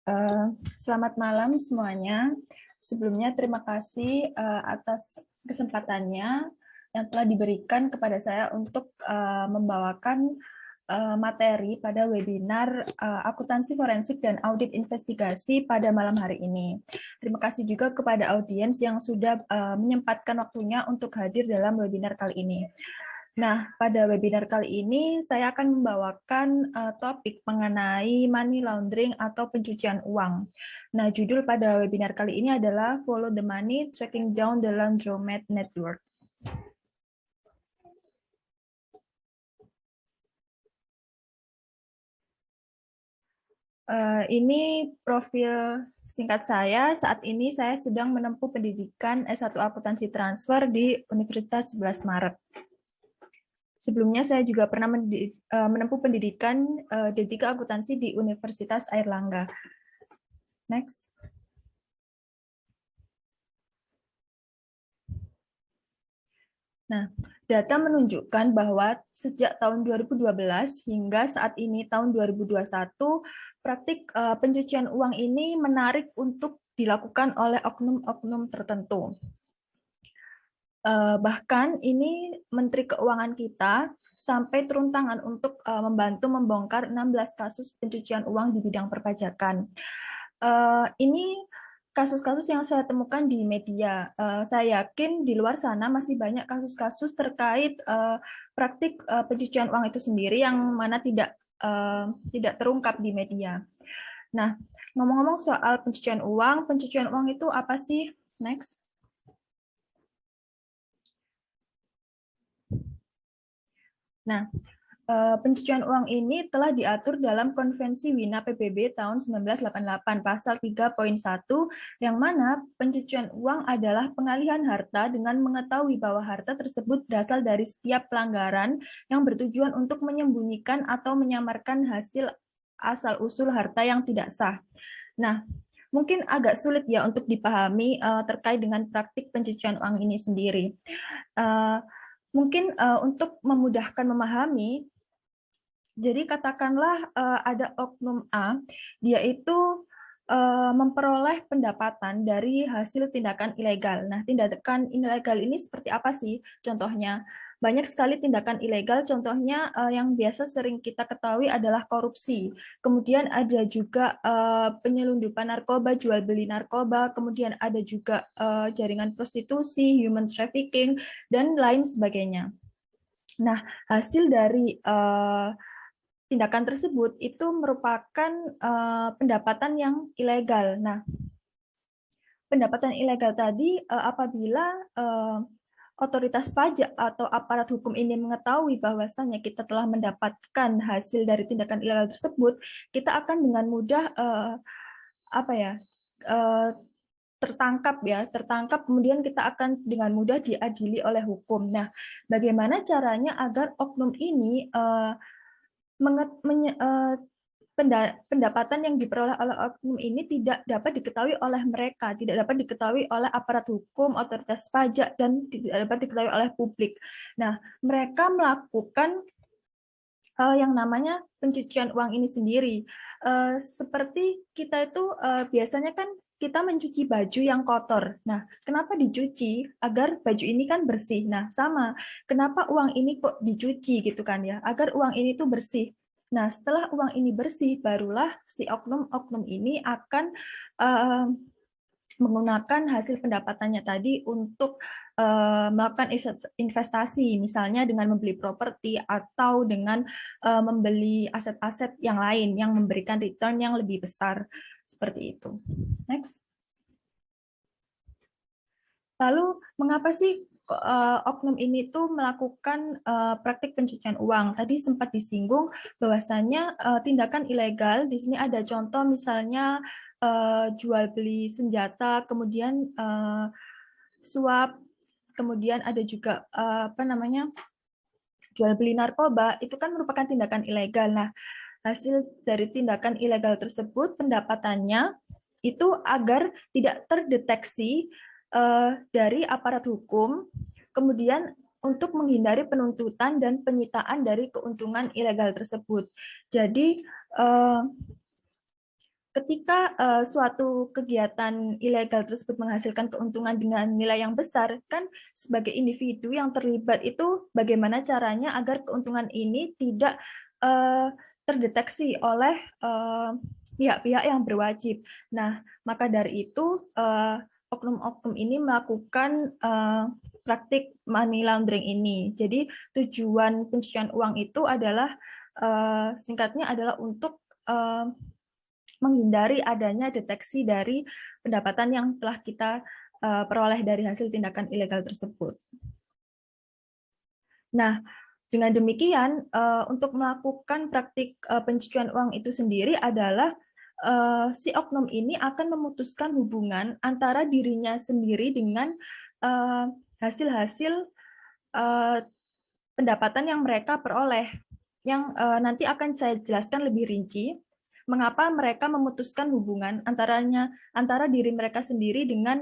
Eh, Selamat malam semuanya. Sebelumnya terima kasih atas kesempatannya yang telah diberikan kepada saya untuk membawakan materi pada webinar akuntansi forensik dan audit investigasi pada malam hari ini. Terima kasih juga kepada audiens yang sudah menyempatkan waktunya untuk hadir dalam webinar kali ini. Nah, pada webinar kali ini saya akan membawakan topik mengenai money laundering atau pencucian uang. Nah, judul pada webinar kali ini adalah Follow the Money, Tracking Down the Laundromat Network. Ini profil singkat saya. Saat ini saya sedang menempuh pendidikan S1 Akuntansi Transfer di Universitas 11 Maret. Sebelumnya saya juga pernah menempuh pendidikan D3 Akuntansi di Universitas Airlangga. Next. Nah, data menunjukkan bahwa sejak tahun 2012 hingga saat ini tahun 2021, praktik pencucian uang ini menarik untuk dilakukan oleh oknum-oknum tertentu. Bahkan ini Menteri Keuangan kita sampai turun tangan untuk membantu membongkar 16 kasus pencucian uang di bidang perpajakan. Ini kasus-kasus yang saya temukan di media. Saya yakin di luar sana masih banyak kasus-kasus terkait praktik pencucian uang itu sendiri yang mana tidak terungkap di media. Nah, ngomong-ngomong soal pencucian uang itu apa sih? Next. Nah, pencucian uang ini telah diatur dalam Konvensi Wina PBB tahun 1988 pasal 3.1 yang mana pencucian uang adalah pengalihan harta dengan mengetahui bahwa harta tersebut berasal dari setiap pelanggaran yang bertujuan untuk menyembunyikan atau menyamarkan hasil asal-usul harta yang tidak sah. Nah, mungkin agak sulit ya untuk dipahami terkait dengan praktik pencucian uang ini sendiri. Mungkin untuk memudahkan memahami, jadi katakanlah ada oknum A, dia itu memperoleh pendapatan dari hasil tindakan ilegal. Nah, tindakan ilegal ini seperti apa sih? Contohnya, banyak sekali tindakan ilegal, contohnya yang biasa sering kita ketahui adalah korupsi. Kemudian ada juga penyelundupan narkoba, jual beli narkoba, kemudian ada juga jaringan prostitusi, human trafficking, dan lain sebagainya. Nah, hasil dari tindakan tersebut itu merupakan pendapatan yang ilegal. Nah, pendapatan ilegal tadi apabila otoritas pajak atau aparat hukum ini mengetahui bahwasannya kita telah mendapatkan hasil dari tindakan ilegal tersebut, kita akan dengan mudah tertangkap, kemudian kita akan dengan mudah diadili oleh hukum. Nah, bagaimana caranya agar oknum ini pendapatan yang diperoleh oleh oknum ini tidak dapat diketahui oleh mereka, tidak dapat diketahui oleh aparat hukum, otoritas pajak, dan tidak dapat diketahui oleh publik. Nah, mereka melakukan yang namanya pencucian uang ini sendiri. Seperti kita itu biasanya kan kita mencuci baju yang kotor. Nah, kenapa dicuci? Agar baju ini kan bersih. Nah, sama. Kenapa uang ini kok dicuci gitu kan ya? Agar uang ini tuh bersih. Nah, setelah uang ini bersih, barulah si oknum-oknum ini akan menggunakan hasil pendapatannya tadi untuk melakukan investasi, misalnya dengan membeli properti atau dengan membeli aset-aset yang lain yang memberikan return yang lebih besar, seperti itu. Next. Lalu, mengapa sih oknum ini tuh melakukan praktik pencucian uang? Tadi sempat disinggung bahwasanya tindakan ilegal, di sini ada contoh misalnya jual beli senjata, kemudian suap, kemudian ada juga jual beli narkoba, itu kan merupakan tindakan ilegal. Nah, hasil dari tindakan ilegal tersebut pendapatannya itu agar tidak terdeteksi dari aparat hukum, kemudian untuk menghindari penuntutan dan penyitaan dari keuntungan ilegal tersebut. Jadi ketika suatu kegiatan ilegal tersebut menghasilkan keuntungan dengan nilai yang besar, kan sebagai individu yang terlibat itu bagaimana caranya agar keuntungan ini tidak terdeteksi oleh pihak-pihak yang berwajib. Nah, maka dari itu oknum-oknum ini melakukan praktik money laundering ini. Jadi tujuan pencucian uang itu adalah singkatnya adalah untuk menghindari adanya deteksi dari pendapatan yang telah kita peroleh dari hasil tindakan ilegal tersebut. Nah, dengan demikian, untuk melakukan praktik pencucian uang itu sendiri adalah si oknum ini akan memutuskan hubungan antara dirinya sendiri dengan hasil-hasil pendapatan yang mereka peroleh, yang nanti akan saya jelaskan lebih rinci mengapa mereka memutuskan hubungan antara diri mereka sendiri dengan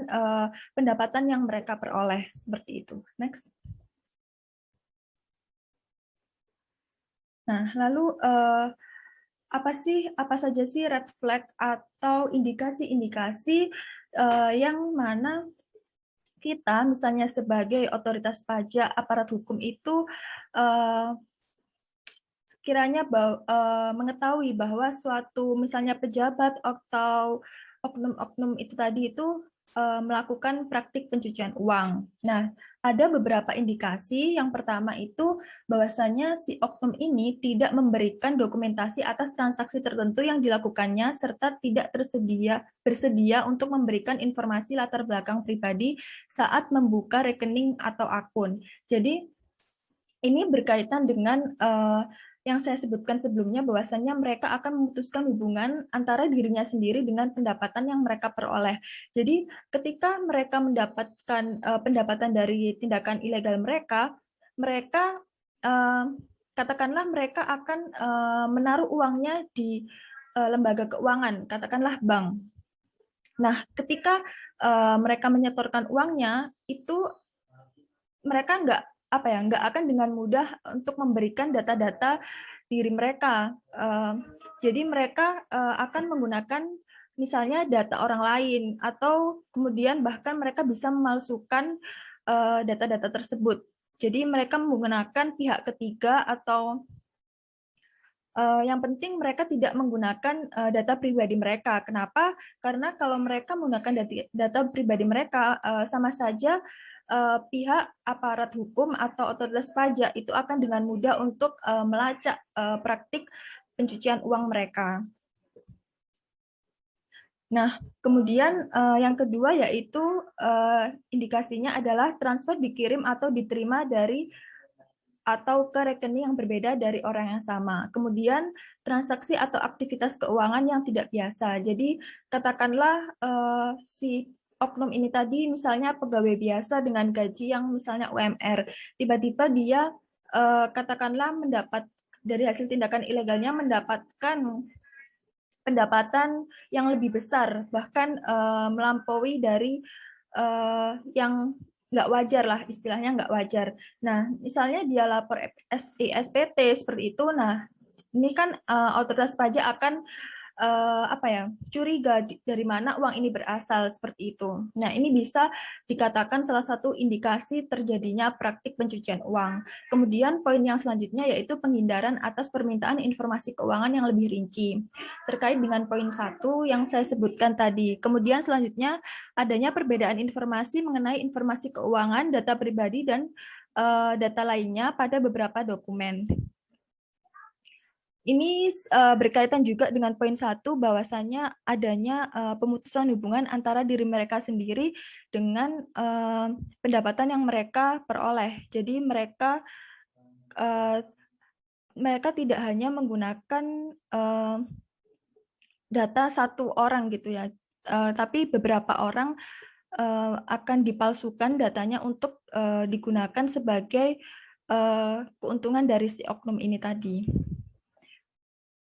pendapatan yang mereka peroleh, seperti itu. Next. Nah, lalu apa saja sih red flag atau indikasi-indikasi yang mana kita misalnya sebagai otoritas pajak, aparat hukum itu sekiranya mengetahui bahwa suatu misalnya pejabat atau oknum-oknum itu tadi itu melakukan praktik pencucian uang. Nah, ada beberapa indikasi. Yang pertama itu bahwasanya si oknum ini tidak memberikan dokumentasi atas transaksi tertentu yang dilakukannya serta tidak bersedia untuk memberikan informasi latar belakang pribadi saat membuka rekening atau akun. Jadi ini berkaitan dengan yang saya sebutkan sebelumnya, bahwasannya mereka akan memutuskan hubungan antara dirinya sendiri dengan pendapatan yang mereka peroleh. Jadi ketika mereka mendapatkan pendapatan dari tindakan ilegal mereka katakanlah mereka akan menaruh uangnya di lembaga keuangan, katakanlah bank. Nah, ketika mereka menyetorkan uangnya, itu mereka nggak akan dengan mudah untuk memberikan data-data diri mereka. Jadi mereka akan menggunakan misalnya data orang lain, atau kemudian bahkan mereka bisa memalsukan data-data tersebut. Jadi mereka menggunakan pihak ketiga, atau yang penting mereka tidak menggunakan data pribadi mereka. Kenapa? Karena kalau mereka menggunakan data pribadi mereka, sama saja pihak aparat hukum atau otoritas pajak itu akan dengan mudah untuk melacak praktik pencucian uang mereka. Nah, kemudian yang kedua yaitu indikasinya adalah transfer dikirim atau diterima dari atau ke rekening yang berbeda dari orang yang sama. Kemudian transaksi atau aktivitas keuangan yang tidak biasa. Jadi katakanlah si oknum ini tadi misalnya pegawai biasa dengan gaji yang misalnya UMR, tiba-tiba dia katakanlah mendapat dari hasil tindakan ilegalnya mendapatkan pendapatan yang lebih besar, bahkan melampaui dari yang nggak wajar lah, istilahnya nggak wajar. Nah, misalnya dia lapor SPT seperti itu, nah ini kan otoritas pajak akan curiga dari mana uang ini berasal, seperti itu. Nah, ini bisa dikatakan salah satu indikasi terjadinya praktik pencucian uang. Kemudian poin yang selanjutnya yaitu penghindaran atas permintaan informasi keuangan yang lebih rinci terkait dengan poin 1 yang saya sebutkan tadi. Kemudian selanjutnya adanya perbedaan informasi mengenai informasi keuangan, data pribadi, dan data lainnya pada beberapa dokumen. Ini berkaitan juga dengan poin 1 bahwasannya adanya pemutusan hubungan antara diri mereka sendiri dengan pendapatan yang mereka peroleh. Jadi mereka tidak hanya menggunakan data satu orang gitu ya, tapi beberapa orang akan dipalsukan datanya untuk digunakan sebagai keuntungan dari si oknum ini tadi.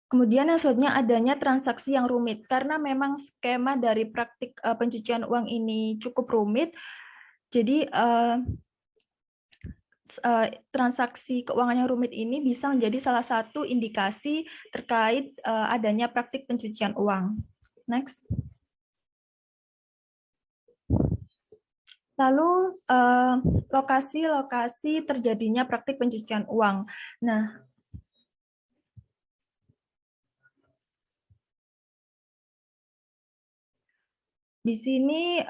Kemudian yang selanjutnya adanya transaksi yang rumit, karena memang skema dari praktik pencucian uang ini cukup rumit, jadi transaksi keuangan yang rumit ini bisa menjadi salah satu indikasi terkait adanya praktik pencucian uang. Next. Lalu lokasi-lokasi terjadinya praktik pencucian uang. Nah, di sini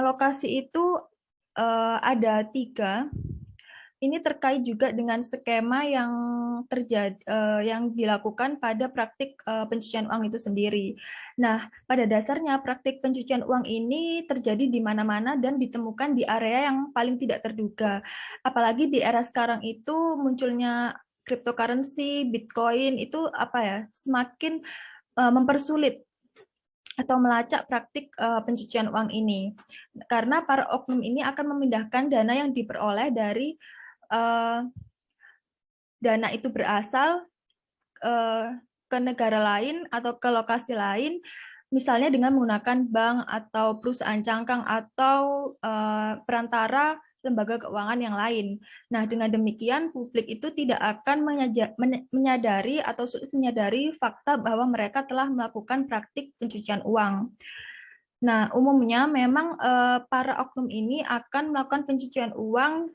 lokasi itu ada 3. Ini terkait juga dengan skema yang terjadi yang dilakukan pada praktik pencucian uang itu sendiri. Nah, pada dasarnya praktik pencucian uang ini terjadi di mana-mana dan ditemukan di area yang paling tidak terduga. Apalagi di era sekarang itu munculnya cryptocurrency, Bitcoin itu apa ya, semakin mempersulit atau melacak praktik pencucian uang ini. Karena para oknum ini akan memindahkan dana yang diperoleh dari dana itu berasal ke negara lain atau ke lokasi lain, misalnya dengan menggunakan bank atau perusahaan cangkang atau perantara lembaga keuangan yang lain. Nah, dengan demikian publik itu tidak akan menyadari atau sulit menyadari fakta bahwa mereka telah melakukan praktik pencucian uang. Nah, umumnya memang para oknum ini akan melakukan pencucian uang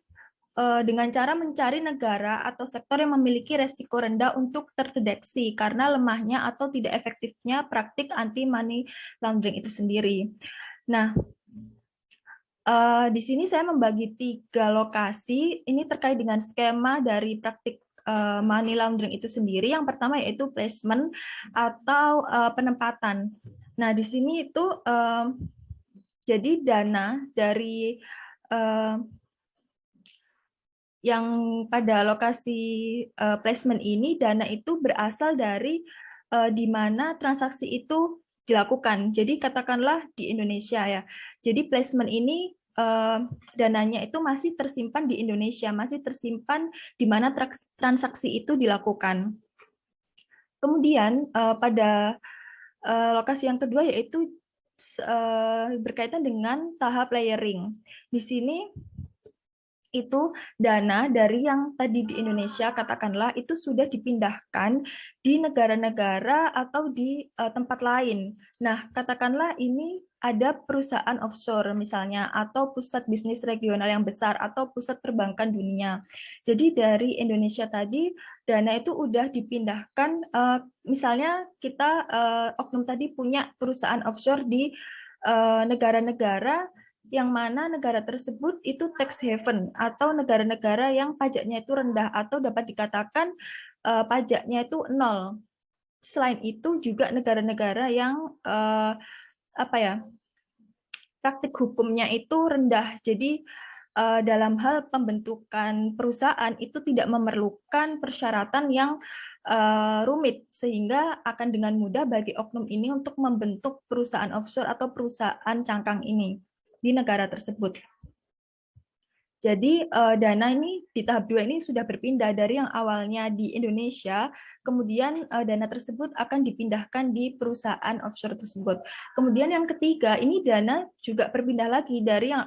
dengan cara mencari negara atau sektor yang memiliki resiko rendah untuk terdeteksi karena lemahnya atau tidak efektifnya praktik anti money laundering itu sendiri. Nah, di sini saya membagi 3 lokasi. Ini terkait dengan skema dari praktik money laundering itu sendiri. Yang pertama yaitu placement atau penempatan. Nah, di sini itu jadi dana dari yang pada lokasi placement ini, dana itu berasal dari di mana transaksi itu dilakukan. Jadi katakanlah di Indonesia ya. Jadi placement ini dananya itu masih tersimpan di Indonesia, masih tersimpan di mana transaksi itu dilakukan. Kemudian pada lokasi yang kedua yaitu berkaitan dengan tahap layering. Di sini itu dana dari yang tadi di Indonesia katakanlah itu sudah dipindahkan di negara-negara atau di tempat lain. Nah, katakanlah ini ada perusahaan offshore misalnya atau pusat bisnis regional yang besar atau pusat perbankan dunia. Jadi dari Indonesia tadi dana itu udah dipindahkan misalnya kita oknum tadi punya perusahaan offshore di negara-negara yang mana negara tersebut itu tax haven atau negara-negara yang pajaknya itu rendah atau dapat dikatakan pajaknya itu 0. Selain itu juga negara-negara yang apa ya, praktik hukumnya itu rendah. Jadi dalam hal pembentukan perusahaan itu tidak memerlukan persyaratan yang rumit sehingga akan dengan mudah bagi oknum ini untuk membentuk perusahaan offshore atau perusahaan cangkang ini di negara tersebut. Jadi dana ini di tahap 2 ini sudah berpindah dari yang awalnya di Indonesia, kemudian dana tersebut akan dipindahkan di perusahaan offshore tersebut. Kemudian yang ketiga, ini dana juga berpindah lagi dari yang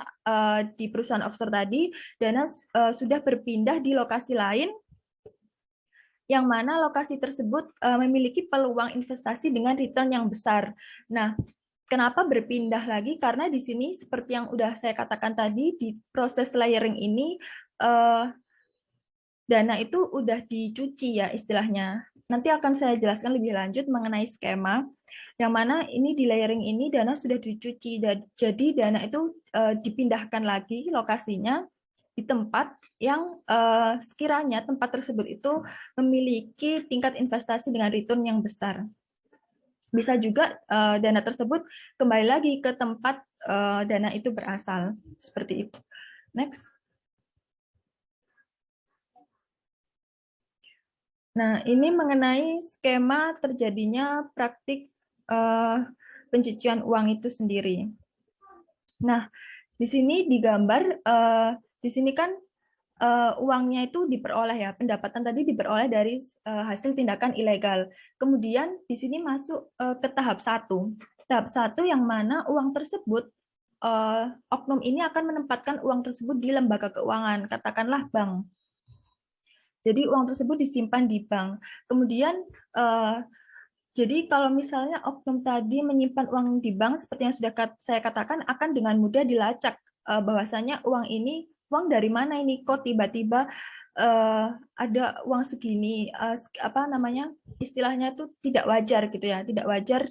di perusahaan offshore tadi, dana sudah berpindah di lokasi lain, yang mana lokasi tersebut memiliki peluang investasi dengan return yang besar. Nah, kenapa berpindah lagi? Karena di sini seperti yang udah saya katakan tadi, di proses layering ini dana itu udah dicuci ya istilahnya. Nanti akan saya jelaskan lebih lanjut mengenai skema, yang mana ini di layering ini dana sudah dicuci, jadi dana itu dipindahkan lagi lokasinya di tempat yang sekiranya tempat tersebut itu memiliki tingkat investasi dengan return yang besar. Bisa juga dana tersebut kembali lagi ke tempat dana itu berasal. Seperti itu. Next. Nah, ini mengenai skema terjadinya praktik pencucian uang itu sendiri. Nah, di sini digambar, di sini kan uangnya itu diperoleh ya, pendapatan tadi diperoleh dari hasil tindakan ilegal. Kemudian di sini masuk ke tahap 1. Tahap 1 yang mana uang tersebut, oknum ini akan menempatkan uang tersebut di lembaga keuangan, katakanlah bank. Jadi uang tersebut disimpan di bank. Kemudian Jadi kalau misalnya oknum tadi menyimpan uang di bank, seperti yang sudah saya katakan, akan dengan mudah dilacak bahwasanya uang dari mana ini, kok tiba-tiba ada uang segini, apa namanya, istilahnya itu tidak wajar gitu ya, tidak wajar.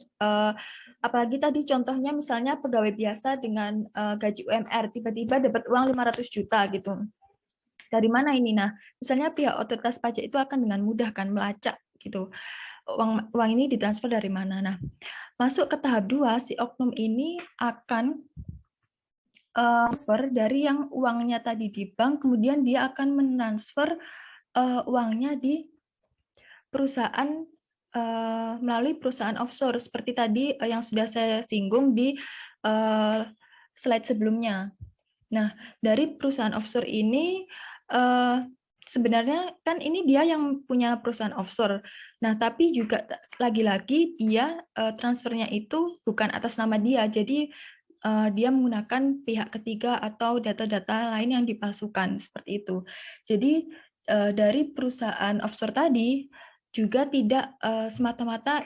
Apalagi tadi contohnya misalnya pegawai biasa dengan gaji UMR tiba-tiba dapat uang 500 juta gitu. Dari mana ini? Nah, misalnya pihak otoritas pajak itu akan dengan mudah kan melacak gitu. Uang ini ditransfer dari mana. Nah, masuk ke tahap 2, si oknum ini akan transfer dari yang uangnya tadi di bank, kemudian dia akan mentransfer uangnya di perusahaan melalui perusahaan offshore, seperti tadi yang sudah saya singgung di slide sebelumnya. Nah, dari perusahaan offshore ini sebenarnya kan ini dia yang punya perusahaan offshore. Nah, tapi juga lagi-lagi dia transfernya itu bukan atas nama dia. Jadi dia menggunakan pihak ketiga atau data-data lain yang dipalsukan seperti itu. Jadi dari perusahaan offshore tadi juga tidak semata-mata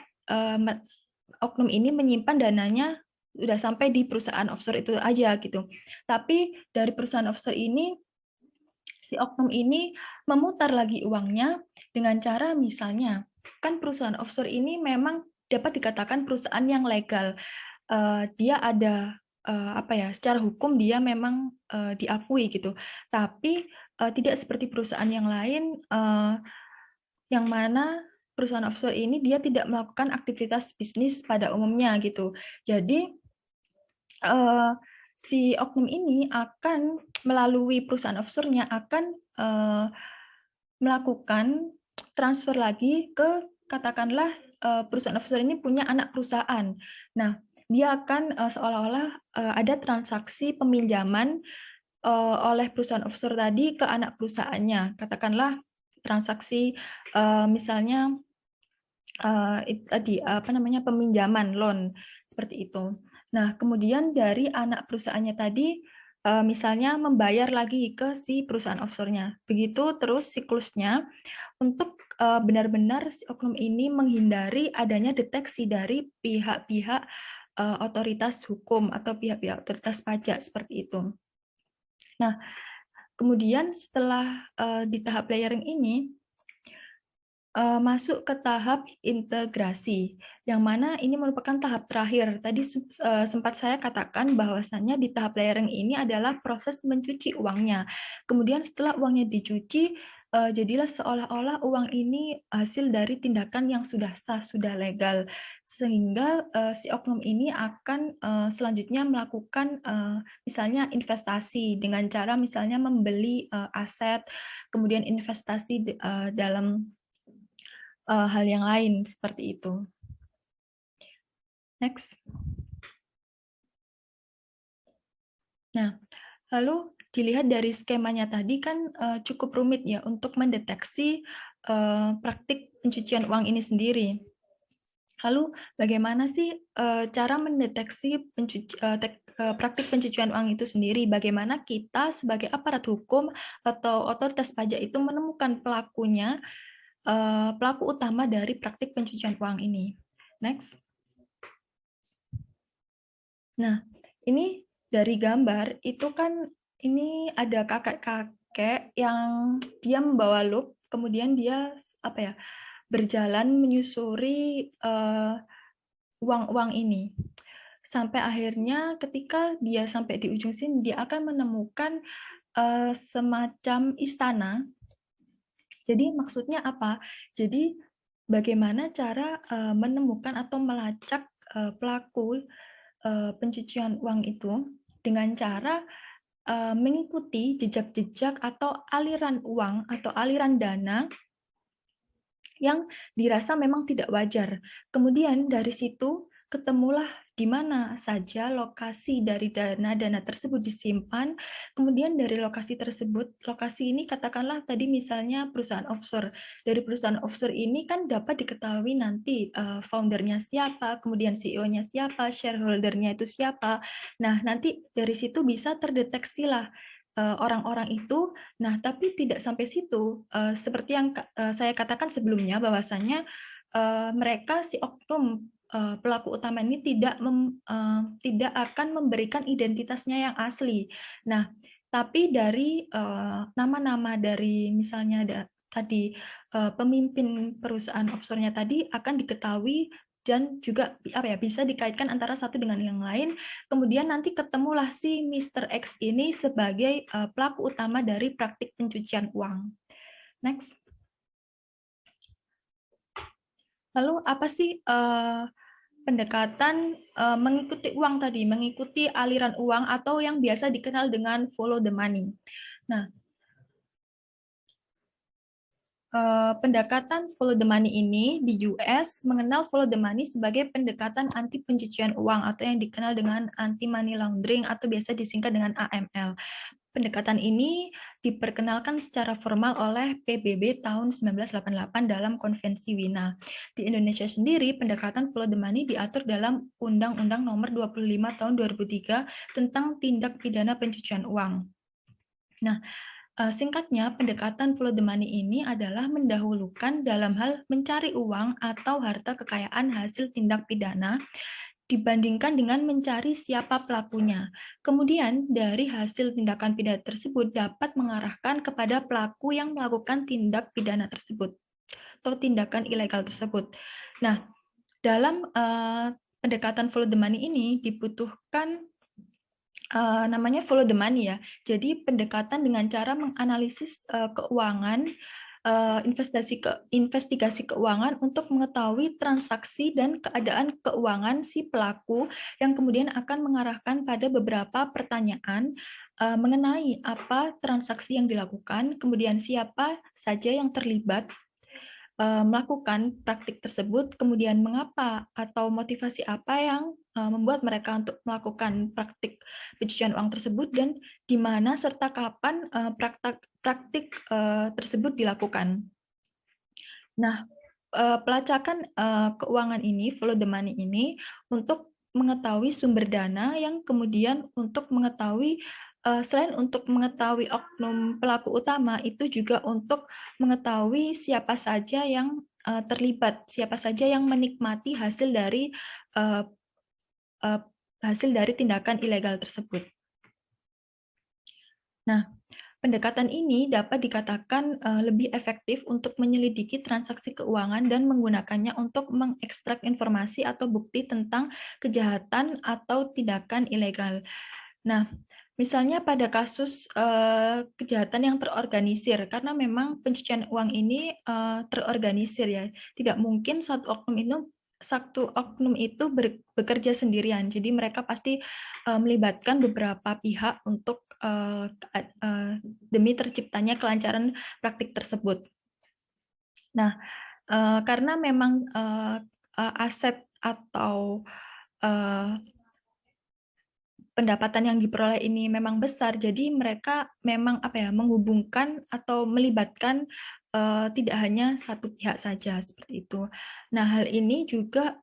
oknum ini menyimpan dananya udah sampai di perusahaan offshore itu aja gitu. Tapi dari perusahaan offshore ini, si oknum ini memutar lagi uangnya dengan cara misalnya, kan perusahaan offshore ini memang dapat dikatakan perusahaan yang legal. Dia ada apa ya, secara hukum dia memang diakui gitu. Tapi tidak seperti perusahaan yang lain yang mana perusahaan offshore ini dia tidak melakukan aktivitas bisnis pada umumnya gitu. Jadi si oknum ini akan melalui perusahaan offshore-nya akan melakukan transfer lagi ke katakanlah perusahaan offshore ini punya anak perusahaan. Nah, dia akan seolah-olah ada transaksi peminjaman oleh perusahaan offshore tadi ke anak perusahaannya. Katakanlah transaksi misalnya tadi apa namanya, peminjaman loan seperti itu. Nah, kemudian dari anak perusahaannya tadi misalnya membayar lagi ke si perusahaan offshore-nya. Begitu terus siklusnya untuk benar-benar si oknum ini menghindari adanya deteksi dari pihak-pihak otoritas hukum atau pihak-pihak otoritas pajak seperti itu. Nah, kemudian setelah di tahap layering ini masuk ke tahap integrasi, yang mana ini merupakan tahap terakhir. Tadi sempat saya katakan bahwasannya di tahap layering ini adalah proses mencuci uangnya. Kemudian setelah uangnya dicuci, jadilah seolah-olah uang ini hasil dari tindakan yang sudah sah, sudah legal. Sehingga si oknum ini akan selanjutnya melakukan misalnya investasi dengan cara misalnya membeli aset, kemudian investasi dalam hal yang lain seperti itu. Next. Nah, lalu dilihat dari skemanya tadi kan cukup rumit ya untuk mendeteksi praktik pencucian uang ini sendiri. Lalu bagaimana sih cara mendeteksi praktik pencucian uang itu sendiri? Bagaimana kita sebagai aparat hukum atau otoritas pajak itu menemukan pelakunya, pelaku utama dari praktik pencucian uang ini? Next. Nah, ini dari gambar itu kan ini ada kakek-kakek yang dia membawa lup, kemudian dia apa ya, berjalan menyusuri uang-uang ini. Sampai akhirnya ketika dia sampai di ujung sini, dia akan menemukan semacam istana. Jadi maksudnya apa? Jadi bagaimana cara menemukan atau melacak pelaku pencucian uang itu dengan cara mengikuti jejak-jejak atau aliran uang atau aliran dana yang dirasa memang tidak wajar. Kemudian dari situ ketemulah di mana saja lokasi dari dana-dana tersebut disimpan. Kemudian dari lokasi tersebut, lokasi ini katakanlah tadi misalnya perusahaan offshore. Dari perusahaan offshore ini kan dapat diketahui nanti foundernya siapa, kemudian CEO-nya siapa, shareholder-nya itu siapa. Nah, nanti dari situ bisa terdeteksilah orang-orang itu. Nah, tapi tidak sampai situ. Seperti yang saya katakan sebelumnya, bahwasannya mereka si oknum pelaku utama ini tidak akan memberikan identitasnya yang asli. Nah, tapi dari nama-nama dari misalnya tadi pemimpin perusahaan offshore-nya tadi akan diketahui dan juga bisa dikaitkan antara satu dengan yang lain. Kemudian nanti ketemulah si Mr. X ini sebagai pelaku utama dari praktik pencucian uang. Next. Lalu apa sih pendekatan mengikuti uang tadi, mengikuti aliran uang atau yang biasa dikenal dengan follow the money. Nah, pendekatan follow the money ini di US mengenal follow the money sebagai pendekatan anti pencucian uang atau yang dikenal dengan anti money laundering atau biasa disingkat dengan AML. Pendekatan ini diperkenalkan secara formal oleh PBB tahun 1988 dalam Konvensi Wina. Di Indonesia sendiri, pendekatan follow the money diatur dalam Undang-Undang Nomor 25 Tahun 2003 tentang tindak pidana pencucian uang. Nah, singkatnya, pendekatan follow the money ini adalah mendahulukan dalam hal mencari uang atau harta kekayaan hasil tindak pidana dibandingkan dengan mencari siapa pelakunya. Kemudian, dari hasil tindakan pidana tersebut dapat mengarahkan kepada pelaku yang melakukan tindak pidana tersebut atau tindakan ilegal tersebut. Nah, dalam pendekatan follow the money ini dibutuhkan namanya follow the money ya. Jadi pendekatan dengan cara menganalisis keuangan, investigasi keuangan untuk mengetahui transaksi dan keadaan keuangan si pelaku yang kemudian akan mengarahkan pada beberapa pertanyaan mengenai apa transaksi yang dilakukan, kemudian siapa saja yang terlibat melakukan praktik tersebut, kemudian mengapa atau motivasi apa yang membuat mereka untuk melakukan praktik pencucian uang tersebut dan di mana serta kapan praktik tersebut dilakukan. Nah, pelacakan keuangan ini, follow the money ini, untuk mengetahui sumber dana yang kemudian untuk mengetahui selain untuk mengetahui oknum pelaku utama, itu juga untuk mengetahui siapa saja yang terlibat, siapa saja yang menikmati hasil dari tindakan ilegal tersebut. Nah, pendekatan ini dapat dikatakan lebih efektif untuk menyelidiki transaksi keuangan dan menggunakannya untuk mengekstrak informasi atau bukti tentang kejahatan atau tindakan ilegal. Nah, misalnya pada kasus kejahatan yang terorganisir, karena memang pencucian uang ini terorganisir ya, tidak mungkin satu oknum itu bekerja sendirian. Jadi mereka pasti melibatkan beberapa pihak untuk demi terciptanya kelancaran praktik tersebut. Nah, karena memang aset atau pendapatan yang diperoleh ini memang besar, jadi mereka memang menghubungkan atau melibatkan tidak hanya satu pihak saja seperti itu. Nah, hal ini juga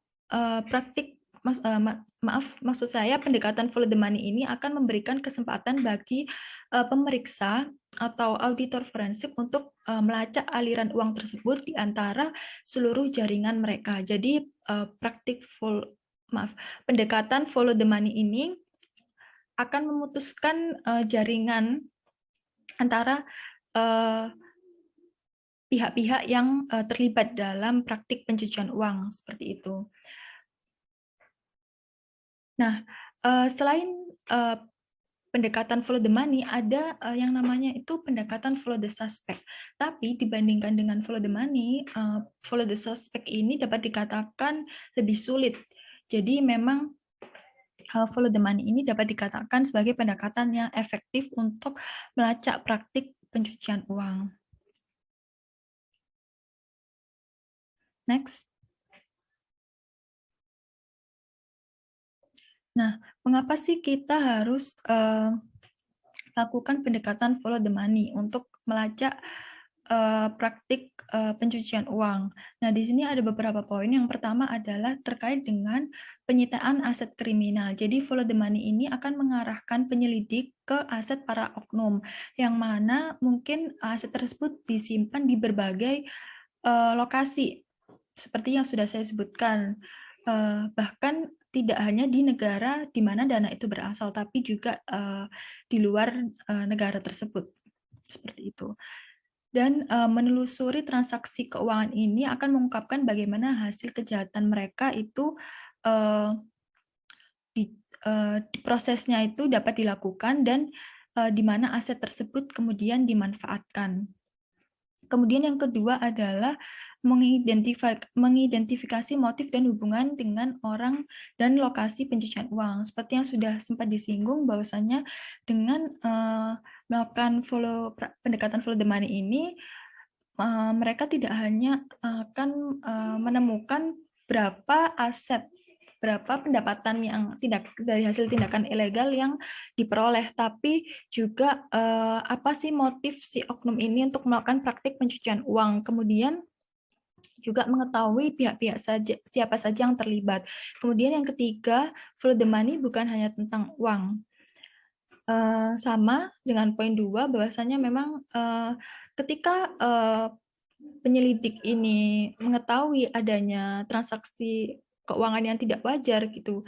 maksud saya pendekatan follow the money ini akan memberikan kesempatan bagi pemeriksa atau auditor forensik untuk melacak aliran uang tersebut di antara seluruh jaringan mereka. Jadi pendekatan follow the money ini akan memutuskan jaringan antara pihak-pihak yang terlibat dalam praktik pencucian uang seperti itu. Nah, selain pendekatan follow the money, ada yang namanya itu pendekatan follow the suspect. Tapi dibandingkan dengan follow the money, follow the suspect ini dapat dikatakan lebih sulit. Jadi memang follow the money ini dapat dikatakan sebagai pendekatan yang efektif untuk melacak praktik pencucian uang. Next. Nah, mengapa sih kita harus lakukan pendekatan follow the money untuk melacak praktik pencucian uang. Nah, di sini ada beberapa poin. Yang pertama adalah terkait dengan penyitaan aset kriminal. Jadi, follow the money ini akan mengarahkan penyelidik ke aset para oknum, yang mana mungkin aset tersebut disimpan di berbagai lokasi. seperti yang sudah saya sebutkan, bahkan tidak hanya di negara di mana dana itu berasal, tapi juga di luar negara tersebut, seperti itu. Dan menelusuri transaksi keuangan ini akan mengungkapkan bagaimana hasil kejahatan mereka itu di prosesnya itu dapat dilakukan dan di mana aset tersebut kemudian dimanfaatkan. Kemudian yang kedua adalah mengidentifikasi motif dan hubungan dengan orang dan lokasi pencucian uang. Seperti yang sudah sempat disinggung bahwasanya dengan melakukan pendekatan follow the money ini, mereka tidak hanya akan menemukan berapa aset, berapa pendapatan yang dari hasil tindakan ilegal yang diperoleh, tapi juga apa sih motif si oknum ini untuk melakukan praktik pencucian uang. Kemudian juga mengetahui pihak-pihak siapa saja yang terlibat. Kemudian yang ketiga, follow the money bukan hanya tentang uang. Sama dengan poin 2, bahwasanya memang ketika penyelidik ini mengetahui adanya transaksi keuangan yang tidak wajar gitu,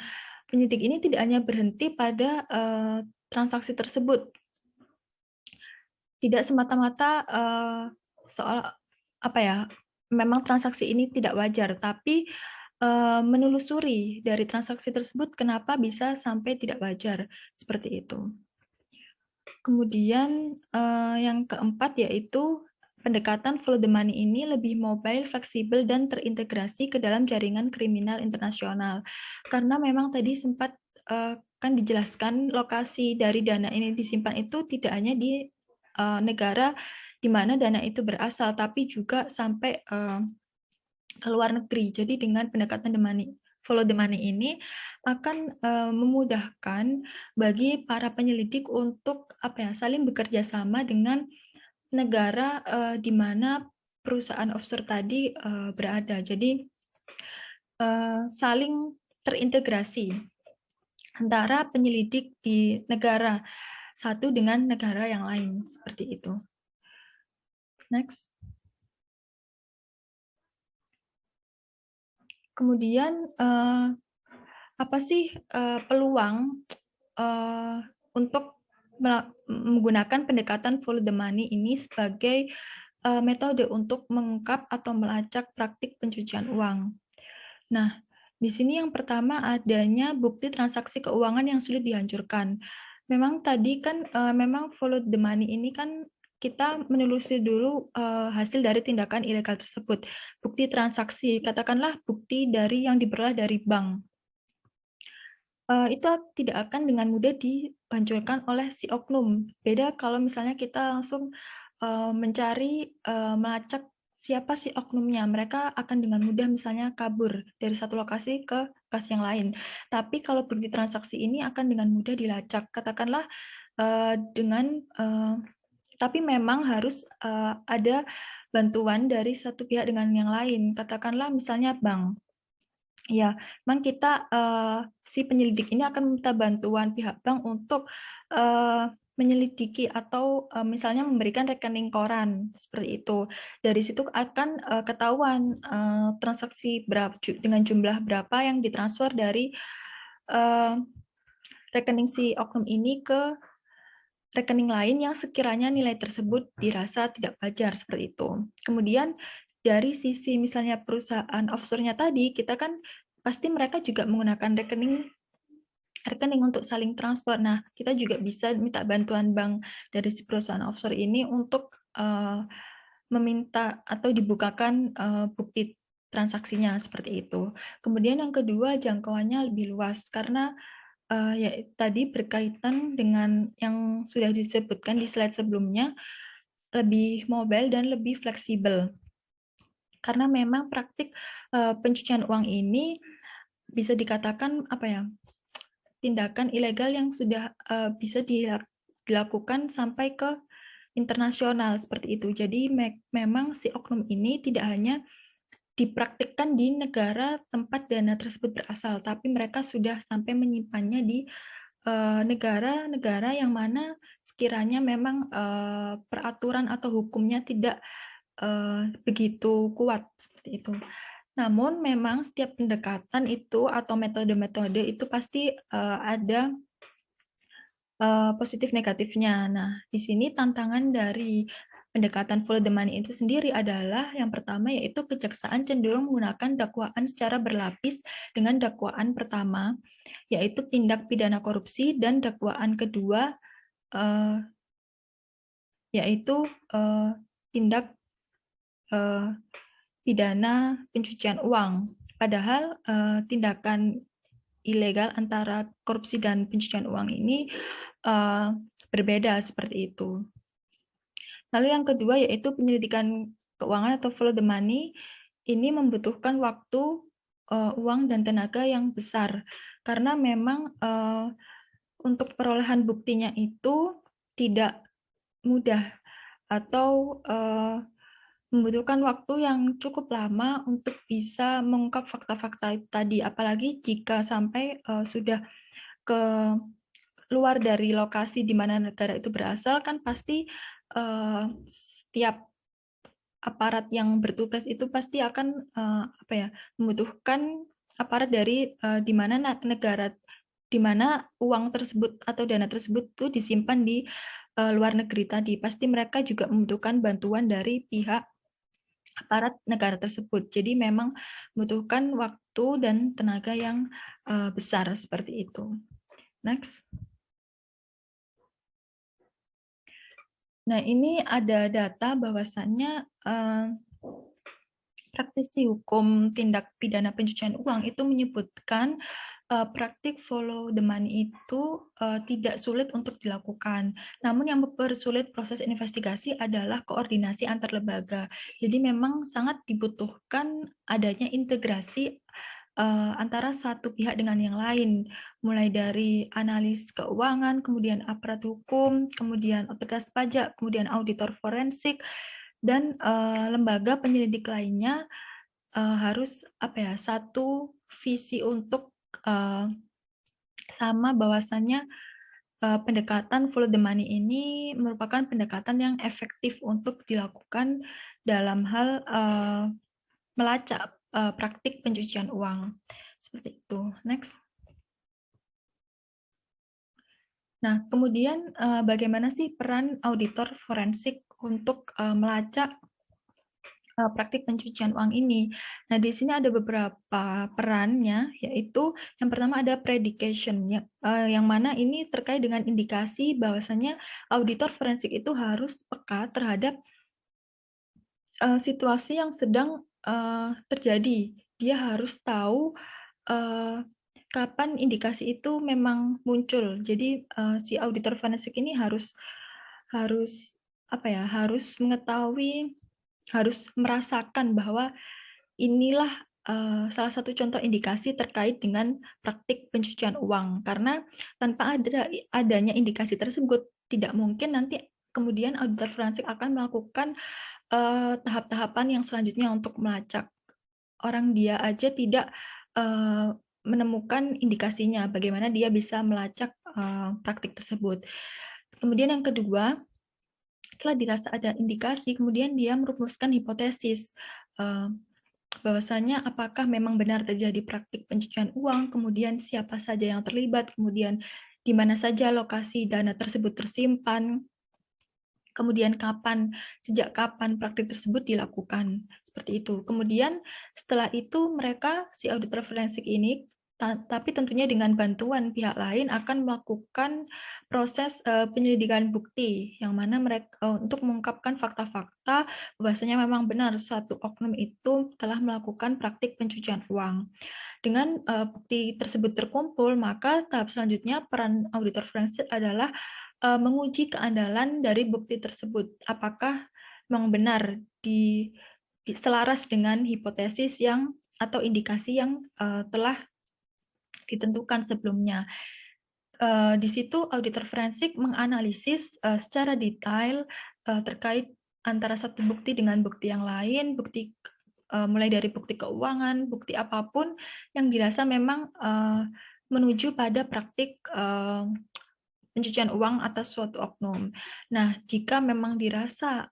penyelidik ini tidak hanya berhenti pada transaksi tersebut, tidak semata-mata soal apa ya, memang transaksi ini tidak wajar, tapi menelusuri dari transaksi tersebut kenapa bisa sampai tidak wajar, seperti itu. Kemudian yang keempat yaitu pendekatan follow the money ini lebih mobile, fleksibel, dan terintegrasi ke dalam jaringan kriminal internasional. Karena memang tadi sempat kan dijelaskan lokasi dari dana ini disimpan itu tidak hanya di negara di mana dana itu berasal, tapi juga sampai ke luar negeri. Jadi dengan pendekatan follow the money ini akan memudahkan bagi para penyelidik untuk saling bekerja sama dengan negara di mana perusahaan offshore tadi berada. Jadi saling terintegrasi antara penyelidik di negara satu dengan negara yang lain, seperti itu. Next. Kemudian apa sih peluang untuk menggunakan pendekatan follow the money ini sebagai metode untuk mengungkap atau melacak praktik pencucian uang. Nah, di sini yang pertama adanya bukti transaksi keuangan yang sulit dihancurkan. Memang tadi kan memang follow the money ini kan kita menelusuri dulu hasil dari tindakan ilegal tersebut. Bukti transaksi, katakanlah bukti dari yang diperoleh dari bank. Itu tidak akan dengan mudah dihancurkan oleh si oknum. Beda kalau misalnya kita langsung mencari, melacak siapa si oknumnya. Mereka akan dengan mudah misalnya kabur dari satu lokasi ke lokasi yang lain. Tapi kalau bukti transaksi ini akan dengan mudah dilacak. Katakanlah tapi memang harus ada bantuan dari satu pihak dengan yang lain. Katakanlah misalnya bank. Ya, memang kita si penyelidik ini akan meminta bantuan pihak bank untuk menyelidiki atau misalnya memberikan rekening koran seperti itu. Dari situ akan ketahuan transaksi dengan jumlah berapa yang ditransfer dari rekening si oknum ini ke rekening lain yang sekiranya nilai tersebut dirasa tidak wajar seperti itu. Kemudian dari sisi misalnya perusahaan offshore-nya tadi, kita kan pasti mereka juga menggunakan rekening untuk saling transfer. Nah, kita juga bisa minta bantuan bank dari si perusahaan offshore ini untuk meminta atau dibukakan bukti transaksinya seperti itu. Kemudian yang kedua, jangkauannya lebih luas karena ya tadi berkaitan dengan yang sudah disebutkan di slide sebelumnya, lebih mobile dan lebih fleksibel. Karena memang praktik pencucian uang ini bisa dikatakan tindakan ilegal yang sudah bisa dilakukan sampai ke internasional seperti itu. Jadi memang si oknum ini tidak hanya dipraktikkan di negara tempat dana tersebut berasal, tapi mereka sudah sampai menyimpannya di negara-negara yang mana sekiranya memang peraturan atau hukumnya tidak begitu kuat seperti itu. Namun memang setiap pendekatan itu atau metode-metode itu pasti ada positif negatifnya. Nah, di sini tantangan dari pendekatan follow the money itu sendiri adalah yang pertama yaitu kejaksaan cenderung menggunakan dakwaan secara berlapis dengan dakwaan pertama yaitu tindak pidana korupsi dan dakwaan kedua yaitu tindak pidana pencucian uang. Padahal tindakan ilegal antara korupsi dan pencucian uang ini berbeda seperti itu. Lalu yang kedua yaitu penyelidikan keuangan atau follow the money. Ini membutuhkan waktu, uang dan tenaga yang besar karena memang untuk perolehan buktinya itu tidak mudah atau membutuhkan waktu yang cukup lama untuk bisa mengungkap fakta-fakta tadi, apalagi jika sampai sudah keluar dari lokasi di mana negara itu berasal, kan pasti setiap aparat yang bertugas itu pasti akan membutuhkan aparat dari di mana negara, di mana uang tersebut atau dana tersebut itu disimpan di luar negeri tadi. Pasti mereka juga membutuhkan bantuan dari pihak aparat negara tersebut. Jadi memang membutuhkan waktu dan tenaga yang besar seperti itu. Next. Nah, ini ada data bahwasannya praktisi hukum tindak pidana pencucian uang itu menyebutkan praktik follow the money itu tidak sulit untuk dilakukan. Namun yang mempersulit proses investigasi adalah koordinasi antar lembaga. Jadi memang sangat dibutuhkan adanya integrasi antara satu pihak dengan yang lain, mulai dari analis keuangan, kemudian aparat hukum, kemudian otoritas pajak, kemudian auditor forensik, dan lembaga penyelidik lainnya harus satu visi untuk sama bahwasannya pendekatan follow the money ini merupakan pendekatan yang efektif untuk dilakukan dalam hal melacak praktik pencucian uang. Seperti itu. Next. Nah, kemudian bagaimana sih peran auditor forensik untuk melacak praktik pencucian uang ini? Nah, di sini ada beberapa perannya, yaitu yang pertama ada predication, yang mana ini terkait dengan indikasi bahwasannya auditor forensik itu harus peka terhadap situasi yang sedang terjadi. Dia harus tahu kapan indikasi itu memang muncul. Jadi si auditor forensik ini harus mengetahui, harus merasakan bahwa inilah salah satu contoh indikasi terkait dengan praktik pencucian uang. Karena tanpa adanya indikasi tersebut, tidak mungkin nanti kemudian auditor forensik akan melakukan tahap-tahapan yang selanjutnya untuk melacak. Orang dia aja tidak menemukan indikasinya, bagaimana dia bisa melacak praktik tersebut. Kemudian yang kedua, setelah dirasa ada indikasi, kemudian dia merumuskan hipotesis bahwasanya apakah memang benar terjadi praktik pencucian uang, kemudian siapa saja yang terlibat, kemudian di mana saja lokasi dana tersebut tersimpan, kemudian sejak kapan praktik tersebut dilakukan, seperti itu. Kemudian setelah itu mereka, si auditor forensik ini, tapi tentunya dengan bantuan pihak lain akan melakukan proses penyelidikan bukti, yang mana mereka untuk mengungkapkan fakta-fakta bahwasanya memang benar satu oknum itu telah melakukan praktik pencucian uang. Dengan bukti tersebut terkumpul, maka tahap selanjutnya peran auditor forensik adalah menguji keandalan dari bukti tersebut. Apakah memang benar selaras dengan hipotesis atau indikasi yang telah ditentukan sebelumnya. Di situ auditor forensik menganalisis secara detail terkait antara satu bukti dengan bukti yang lain, mulai dari bukti keuangan, bukti apapun yang dirasa memang menuju pada praktik pencucian uang atas suatu oknum. Nah, jika memang dirasa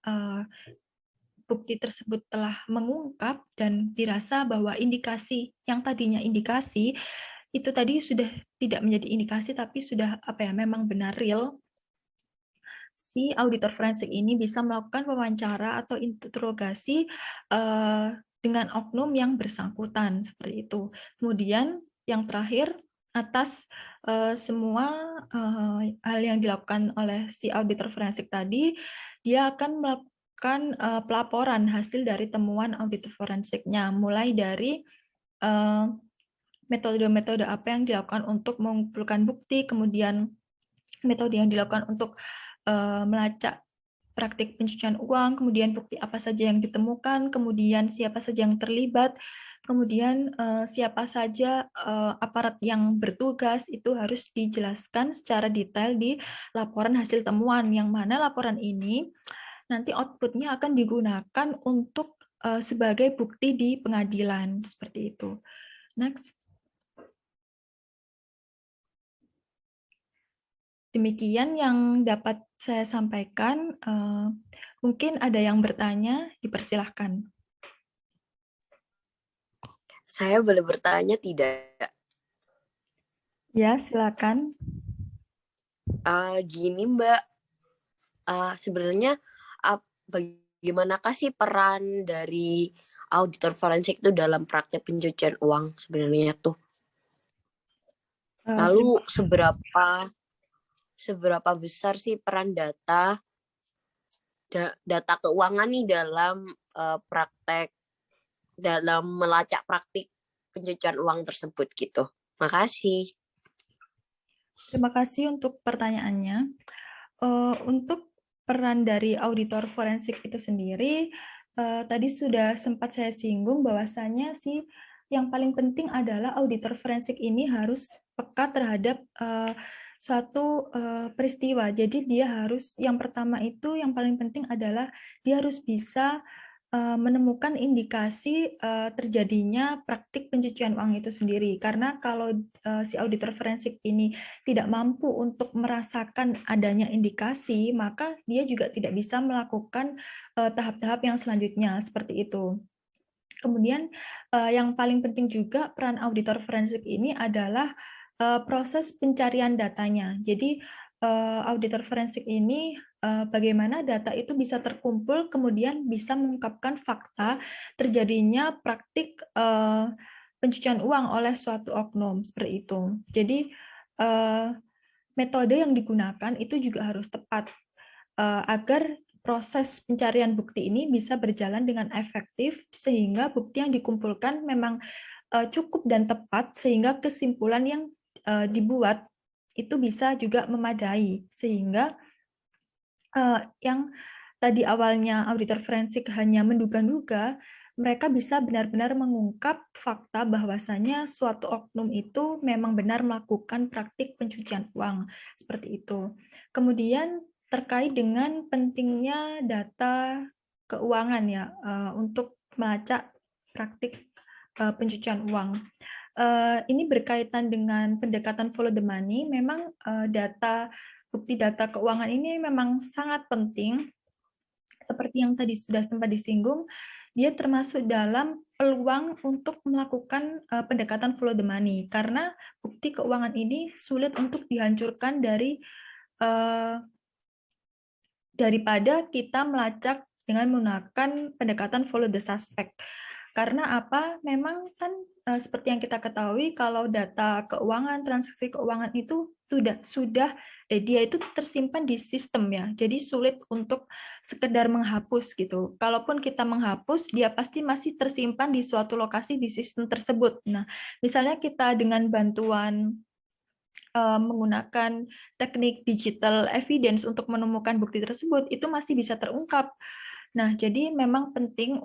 bukti tersebut telah mengungkap dan dirasa bahwa indikasi yang tadinya indikasi itu tadi sudah tidak menjadi indikasi tapi sudah memang benar real, si auditor forensik ini bisa melakukan wawancara atau interogasi dengan oknum yang bersangkutan seperti itu. Kemudian yang terakhir, atas semua hal yang dilakukan oleh si auditor forensik tadi, dia akan melakukan pelaporan hasil dari temuan auditor forensiknya, mulai dari metode-metode apa yang dilakukan untuk mengumpulkan bukti, kemudian metode yang dilakukan untuk melacak praktik pencucian uang, kemudian bukti apa saja yang ditemukan, kemudian siapa saja yang terlibat, kemudian siapa saja aparat yang bertugas, itu harus dijelaskan secara detail di laporan hasil temuan, yang mana laporan ini nanti outputnya akan digunakan untuk sebagai bukti di pengadilan, seperti itu. Next. Demikian yang dapat saya sampaikan. Mungkin ada yang bertanya, dipersilahkan. Saya boleh bertanya tidak? Ya, silakan. Gini Mbak, sebenarnya bagaimanakah sih peran dari auditor forensik itu dalam praktek pencucian uang sebenarnya tuh? Lalu seberapa besar sih peran data keuangan nih dalam praktek, dalam melacak praktik pencucian uang tersebut gitu? Makasih. Terima kasih untuk pertanyaannya. Untuk peran dari auditor forensik itu sendiri, tadi sudah sempat saya singgung bahwasanya sih yang paling penting adalah auditor forensik ini harus peka terhadap suatu peristiwa. Jadi dia harus, yang pertama itu yang paling penting adalah dia harus bisa menemukan indikasi terjadinya praktik pencucian uang itu sendiri. Karena kalau si auditor forensik ini tidak mampu untuk merasakan adanya indikasi, maka dia juga tidak bisa melakukan tahap-tahap yang selanjutnya, seperti itu. Kemudian yang paling penting juga peran auditor forensik ini adalah proses pencarian datanya. Jadi auditor forensik ini bagaimana data itu bisa terkumpul, kemudian bisa mengungkapkan fakta terjadinya praktik pencucian uang oleh suatu oknum, seperti itu. Jadi metode yang digunakan itu juga harus tepat agar proses pencarian bukti ini bisa berjalan dengan efektif sehingga bukti yang dikumpulkan memang cukup dan tepat sehingga kesimpulan yang dibuat itu bisa juga memadai sehingga yang tadi awalnya auditor forensik hanya menduga-duga, mereka bisa benar-benar mengungkap fakta bahwasanya suatu oknum itu memang benar melakukan praktik pencucian uang seperti itu. Kemudian terkait dengan pentingnya data keuangan ya untuk melacak praktik pencucian uang. Ini berkaitan dengan pendekatan follow the money. Memang bukti data keuangan ini memang sangat penting. Seperti yang tadi sudah sempat disinggung, dia termasuk dalam peluang untuk melakukan pendekatan follow the money karena bukti keuangan ini sulit untuk dihancurkan daripada kita melacak dengan menggunakan pendekatan follow the suspect. Karena apa? Memang kan seperti yang kita ketahui kalau data keuangan, transaksi keuangan itu dia itu tersimpan di sistem ya. Jadi sulit untuk sekedar menghapus gitu. Kalaupun kita menghapus, dia pasti masih tersimpan di suatu lokasi di sistem tersebut. Nah, misalnya kita dengan bantuan menggunakan teknik digital evidence untuk menemukan bukti tersebut itu masih bisa terungkap. Nah, jadi memang penting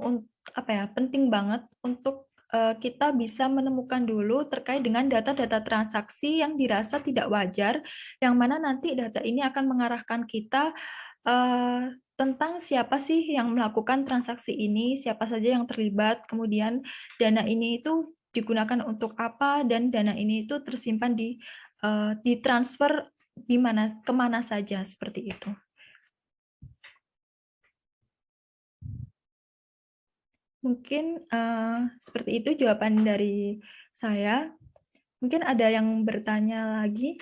banget untuk kita bisa menemukan dulu terkait dengan data-data transaksi yang dirasa tidak wajar, yang mana nanti data ini akan mengarahkan kita tentang siapa sih yang melakukan transaksi ini, siapa saja yang terlibat, kemudian dana ini itu digunakan untuk apa, dan dana ini itu tersimpan ditransfer kemana saja, seperti itu. Mungkin seperti itu jawaban dari saya. Mungkin ada yang bertanya lagi.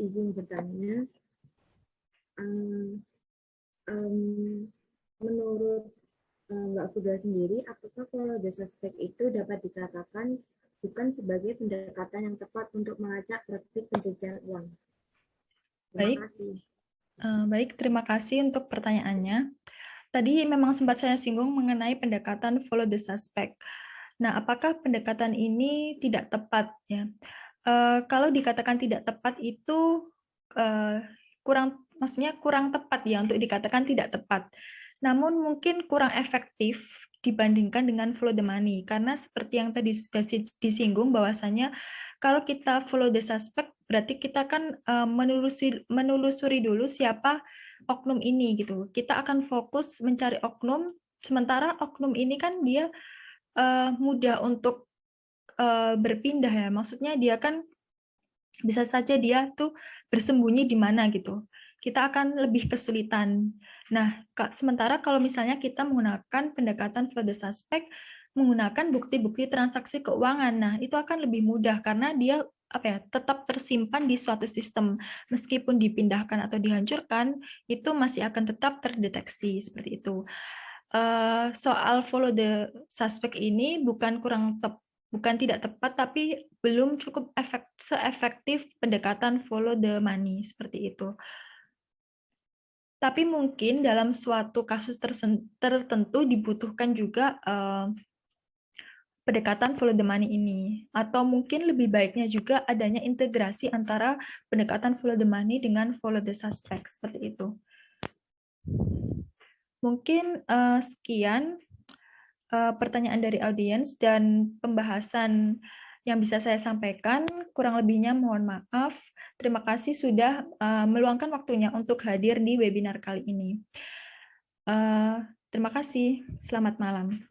Izin bertanya, menurut Mbak Fuda sendiri, apakah follow the suspect itu dapat dikatakan bukan sebagai pendekatan yang tepat untuk melacak praktik pencucian uang? Terima kasih. Baik, terima kasih untuk pertanyaannya. Tadi memang sempat saya singgung mengenai pendekatan follow the suspect. Nah, apakah pendekatan ini tidak tepat ya? Kalau dikatakan tidak tepat itu maksudnya kurang tepat ya untuk dikatakan tidak tepat. Namun mungkin kurang efektif dibandingkan dengan follow the money, karena seperti yang tadi sudah disinggung bahwasanya kalau kita follow the suspect berarti kita kan menelusuri dulu siapa oknum ini gitu. Kita akan fokus mencari oknum, sementara oknum ini kan dia mudah untuk berpindah ya. Maksudnya dia kan bisa saja dia tuh bersembunyi di mana gitu. Kita akan lebih kesulitan. Nah, sementara kalau misalnya kita menggunakan pendekatan follow the suspect, menggunakan bukti-bukti transaksi keuangan, nah itu akan lebih mudah karena dia tetap tersimpan di suatu sistem. Meskipun dipindahkan atau dihancurkan, itu masih akan tetap terdeteksi seperti itu. Soal follow the suspect ini bukan tidak tepat, tapi belum cukup seefektif pendekatan follow the money seperti itu. Tapi mungkin dalam suatu kasus tertentu dibutuhkan juga pendekatan follow the money ini. Atau mungkin lebih baiknya juga adanya integrasi antara pendekatan follow the money dengan follow the suspect seperti itu. Mungkin sekian pertanyaan dari audiens dan pembahasan yang bisa saya sampaikan. Kurang lebihnya mohon maaf. Terima kasih sudah meluangkan waktunya untuk hadir di webinar kali ini. Terima kasih. Selamat malam.